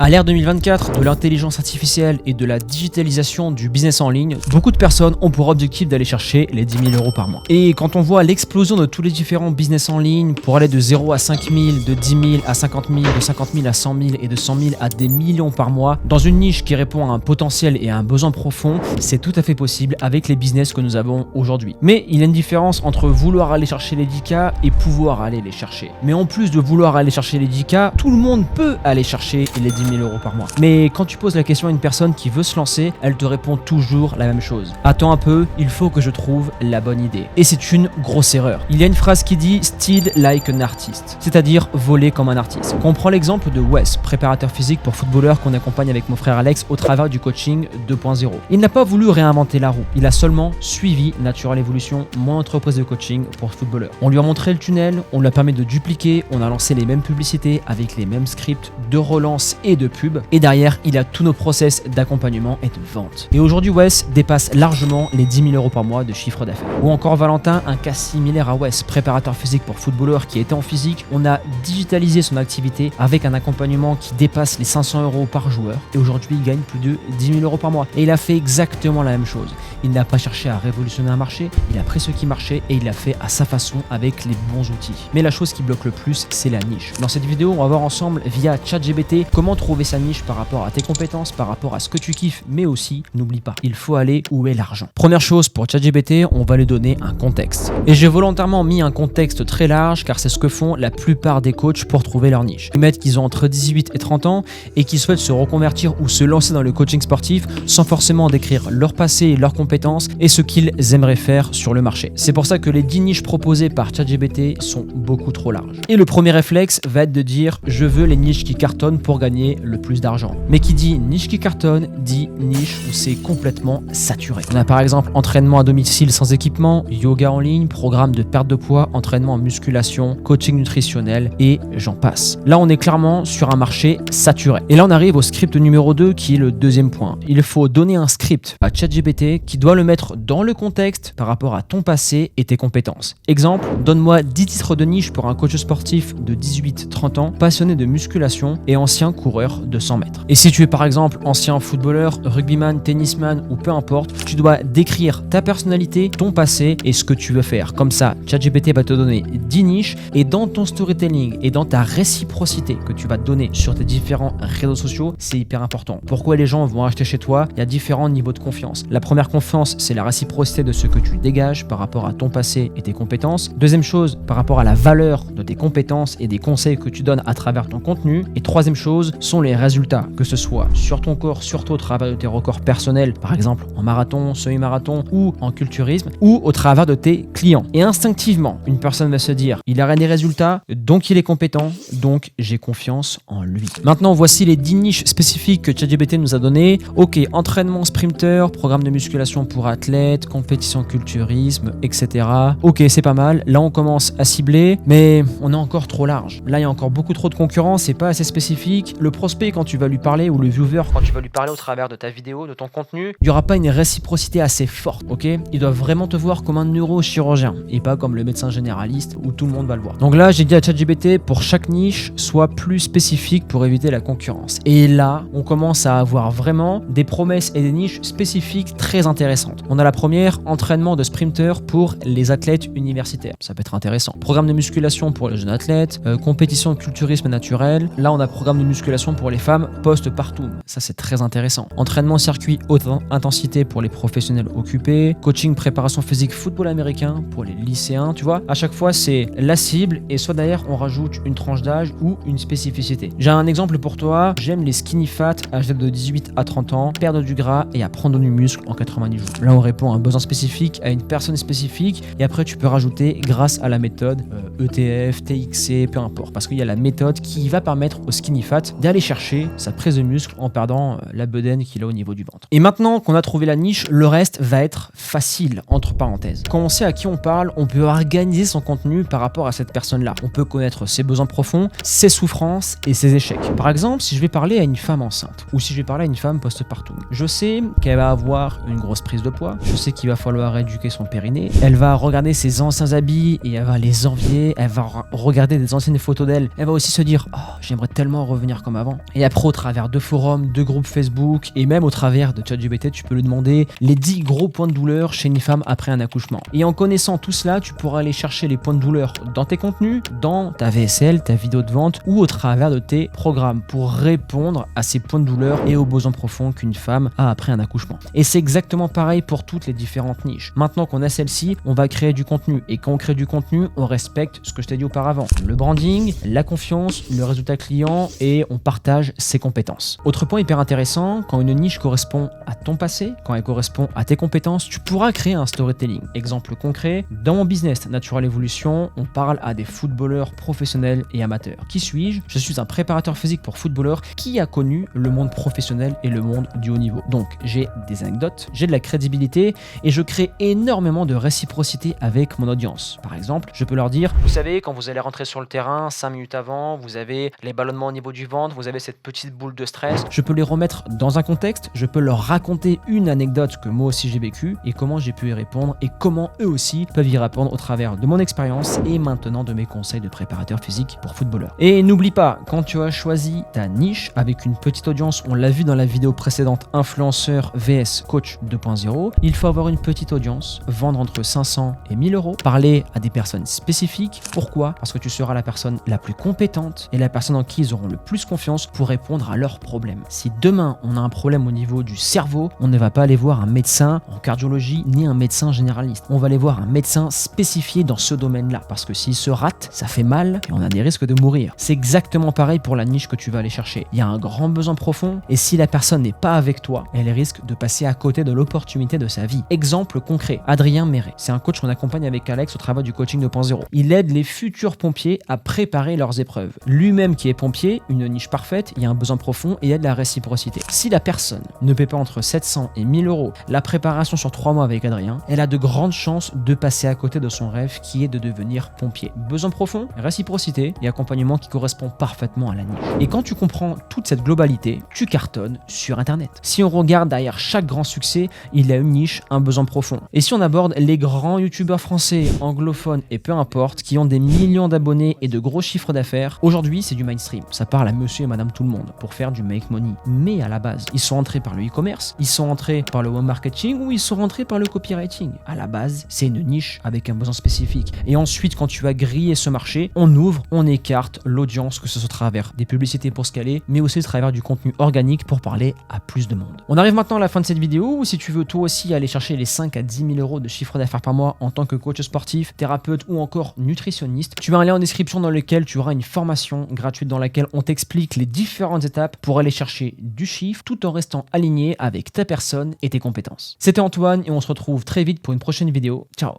À l'ère 2024 de l'intelligence artificielle et de la digitalisation du business en ligne, beaucoup de personnes ont pour objectif d'aller chercher les 10 000 € par mois. Et quand on voit l'explosion de tous les différents business en ligne pour aller de 0 à 5 000, de 10 000 à 50 000, de 50 000 à 100 000 et de 100 000 à des millions par mois, dans une niche qui répond à un potentiel et à un besoin profond, c'est tout à fait possible avec les business que nous avons aujourd'hui. Mais il y a une différence entre vouloir aller chercher les 10K et pouvoir aller les chercher. Mais en plus de vouloir aller chercher les 10K, tout le monde peut aller chercher les 10 000 € par mois. Mais quand tu poses la question à une personne qui veut se lancer, elle te répond toujours la même chose. Attends un peu, il faut que je trouve la bonne idée. Et c'est une grosse erreur. Il y a une phrase qui dit « steal like an artist », c'est-à-dire voler comme un artiste. Quand on prend l'exemple de Wes, préparateur physique pour footballeur qu'on accompagne avec mon frère Alex au travers du coaching 2.0. Il n'a pas voulu réinventer la roue, il a seulement suivi Natural Evolution, mon entreprise de coaching pour footballeurs. On lui a montré le tunnel, on lui a permis de dupliquer, on a lancé les mêmes publicités avec les mêmes scripts de relance et de pub. Et derrière, il a tous nos process d'accompagnement et de vente. Et aujourd'hui, Wes dépasse largement les 10 000 € par mois de chiffre d'affaires. Ou encore Valentin, un cas similaire à Wes, préparateur physique pour footballeur qui était en physique. On a digitalisé son activité avec un accompagnement qui dépasse les 500 € par joueur. Et aujourd'hui, il gagne plus de 10 000 € par mois. Et il a fait exactement la même chose. Il n'a pas cherché à révolutionner un marché, il a pris ce qui marchait et il l'a fait à sa façon avec les bons outils. Mais la chose qui bloque le plus, c'est la niche. Dans cette vidéo, on va voir ensemble via ChatGPT comment trouver sa niche par rapport à tes compétences, par rapport à ce que tu kiffes, mais aussi, n'oublie pas, il faut aller où est l'argent. Première chose, pour ChatGPT, on va lui donner un contexte. Et j'ai volontairement mis un contexte très large car c'est ce que font la plupart des coachs pour trouver leur niche. Ils mettent qu'ils ont entre 18 et 30 ans et qu'ils souhaitent se reconvertir ou se lancer dans le coaching sportif sans forcément décrire leur passé et leurs compétences et ce qu'ils aimeraient faire sur le marché. C'est pour ça que les 10 niches proposées par ChatGPT sont beaucoup trop larges. Et le premier réflexe va être de dire je veux les niches qui cartonnent pour gagner le plus d'argent. Mais qui dit niche qui cartonne, dit niche où c'est complètement saturé. On a par exemple entraînement à domicile sans équipement, yoga en ligne, programme de perte de poids, entraînement en musculation, coaching nutritionnel et j'en passe. Là, on est clairement sur un marché saturé. Et là, on arrive au script numéro 2 qui est le deuxième point. Il faut donner un script à ChatGPT qui doit le mettre dans le contexte par rapport à ton passé et tes compétences. Exemple, donne-moi 10 titres de niche pour un coach sportif de 18-30 ans, passionné de musculation et ancien coureur de 100 mètres. Et si tu es par exemple ancien footballeur, rugbyman, tennisman ou peu importe, tu dois décrire ta personnalité, ton passé et ce que tu veux faire. Comme ça, ChatGPT va te donner 10 niches et dans ton storytelling et dans ta réciprocité que tu vas donner sur tes différents réseaux sociaux, c'est hyper important. Pourquoi les gens vont acheter chez toi? Il y a différents niveaux de confiance. La première confiance, c'est la réciprocité de ce que tu dégages par rapport à ton passé et tes compétences. Deuxième chose, par rapport à la valeur de tes compétences et des conseils que tu donnes à travers ton contenu. Et troisième chose, sont les résultats, que ce soit sur ton corps, surtout au travers de tes records personnels, par exemple en marathon, semi-marathon ou en culturisme, ou au travers de tes clients. Et instinctivement, une personne va se dire, il a des résultats, donc il est compétent, donc j'ai confiance en lui. Maintenant, voici les 10 niches spécifiques que ChatGPT nous a données. Ok, entraînement sprinter, programme de musculation pour athlètes, compétition culturisme, etc. Ok, c'est pas mal. Là, on commence à cibler, mais on est encore trop large. Là, il y a encore beaucoup trop de concurrence, c'est pas assez spécifique. Le prospect, quand tu vas lui parler, ou le viewer, quand tu vas lui parler au travers de ta vidéo, de ton contenu, il n'y aura pas une réciprocité assez forte, ok? Ils doivent vraiment te voir comme un neurochirurgien et pas comme le médecin généraliste où tout le monde va le voir. Donc là, j'ai dit à ChatGPT, pour chaque niche, sois plus spécifique pour éviter la concurrence. Et là, on commence à avoir vraiment des promesses et des niches spécifiques très intéressantes. On a la première, entraînement de sprinter pour les athlètes universitaires. Ça peut être intéressant. Programme de musculation pour les jeunes athlètes, compétition de culturisme naturel. Là, on a programme de musculation pour les femmes post-partum. Ça, c'est très intéressant. Entraînement circuit haute intensité pour les professionnels occupés. Coaching préparation physique football américain pour les lycéens. Tu vois, à chaque fois, c'est la cible et soit derrière, on rajoute une tranche d'âge ou une spécificité. J'ai un exemple pour toi. J'aime les skinny fat âgés de 18 à 30 ans, perdre du gras et à prendre du muscle en 90 jours. Là, on répond à un besoin spécifique, à une personne spécifique et après, tu peux rajouter grâce à la méthode ETF, TXC, peu importe. Parce qu'il y a la méthode qui va permettre au skinny fat d'aller chercher sa prise de muscle en perdant la bedaine qu'il a au niveau du ventre. Et maintenant qu'on a trouvé la niche, le reste va être facile, entre parenthèses. Quand on sait à qui on parle, on peut organiser son contenu par rapport à cette personne-là. On peut connaître ses besoins profonds, ses souffrances et ses échecs. Par exemple, si je vais parler à une femme enceinte ou si je vais parler à une femme post-partum, je sais qu'elle va avoir une grosse prise de poids, je sais qu'il va falloir éduquer son périnée, elle va regarder ses anciens habits et elle va les envier, elle va regarder des anciennes photos d'elle, elle va aussi se dire « Oh, j'aimerais tellement revenir comme avant ». avant. Et après, au travers de forums, de groupes Facebook et même au travers de ChatGPT, tu peux lui demander les 10 gros points de douleur chez une femme après un accouchement. Et en connaissant tout cela, tu pourras aller chercher les points de douleur dans tes contenus, dans ta VSL, ta vidéo de vente ou au travers de tes programmes pour répondre à ces points de douleur et aux besoins profonds qu'une femme a après un accouchement. Et c'est exactement pareil pour toutes les différentes niches. Maintenant qu'on a celle-ci, on va créer du contenu. Et quand on crée du contenu, on respecte ce que je t'ai dit auparavant. Le branding, la confiance, le résultat client et on partage ses compétences. Autre point hyper intéressant, quand une niche correspond à ton passé, quand elle correspond à tes compétences, tu pourras créer un storytelling. Exemple concret, dans mon business Natural Evolution, on parle à des footballeurs professionnels et amateurs. Qui suis-je? Je suis un préparateur physique pour footballeurs qui a connu le monde professionnel et le monde du haut niveau. Donc j'ai des anecdotes, j'ai de la crédibilité et je crée énormément de réciprocité avec mon audience. Par exemple, je peux leur dire, vous savez, quand vous allez rentrer sur le terrain, 5 minutes avant, vous avez les ballonnements au niveau du ventre, vous avez cette petite boule de stress. Je peux les remettre dans un contexte, je peux leur raconter une anecdote que moi aussi j'ai vécue et comment j'ai pu y répondre et comment eux aussi peuvent y répondre au travers de mon expérience et maintenant de mes conseils de préparateur physique pour footballeurs. Et n'oublie pas, quand tu as choisi ta niche avec une petite audience, on l'a vu dans la vidéo précédente, influenceur vs coach 2.0, il faut avoir une petite audience, vendre entre 500 et 1000 euros, parler à des personnes spécifiques. Pourquoi? Parce que tu seras la personne la plus compétente et la personne en qui ils auront le plus confiance pour répondre à leurs problèmes. Si demain on a un problème au niveau du cerveau, on ne va pas aller voir un médecin en cardiologie ni un médecin généraliste. On va aller voir un médecin spécifié dans ce domaine-là parce que s'il se rate, ça fait mal et on a des risques de mourir. C'est exactement pareil pour la niche que tu vas aller chercher. Il y a un grand besoin profond et si la personne n'est pas avec toi, elle risque de passer à côté de l'opportunité de sa vie. Exemple concret, Adrien Méret. C'est un coach qu'on accompagne avec Alex au travail du coaching 2.0. Il aide les futurs pompiers à préparer leurs épreuves. Lui-même qui est pompier, une niche parfaite, il y a un besoin profond et il y a de la réciprocité. Si la personne ne paie pas entre 700 et 1000 euros la préparation sur 3 mois avec Adrien, elle a de grandes chances de passer à côté de son rêve qui est de devenir pompier. Besoin profond, réciprocité et accompagnement qui correspond parfaitement à la niche. Et quand tu comprends toute cette globalité, tu cartonnes sur Internet. Si on regarde derrière chaque grand succès, il y a une niche, un besoin profond. Et si on aborde les grands youtubeurs français, anglophones et peu importe, qui ont des millions d'abonnés et de gros chiffres d'affaires, aujourd'hui c'est du mainstream. Ça parle à monsieur et madame tout le monde pour faire du make money. Mais à la base, ils sont entrés par le e-commerce, ils sont entrés par le web marketing ou ils sont rentrés par le copywriting. À la base, c'est une niche avec un besoin spécifique. Et ensuite, quand tu vas griller ce marché, on ouvre, on écarte l'audience, que ce soit au travers des publicités pour scaler, mais aussi au travers du contenu organique pour parler à plus de monde. On arrive maintenant à la fin de cette vidéo. Si tu veux toi aussi aller chercher les 5 à 10 000 euros de chiffre d'affaires par mois en tant que coach sportif, thérapeute ou encore nutritionniste, tu as un lien en description dans lequel tu auras une formation gratuite dans laquelle on t'explique les différentes étapes pour aller chercher du chiffre tout en restant aligné avec ta personne et tes compétences. C'était Antoine et on se retrouve très vite pour une prochaine vidéo. Ciao!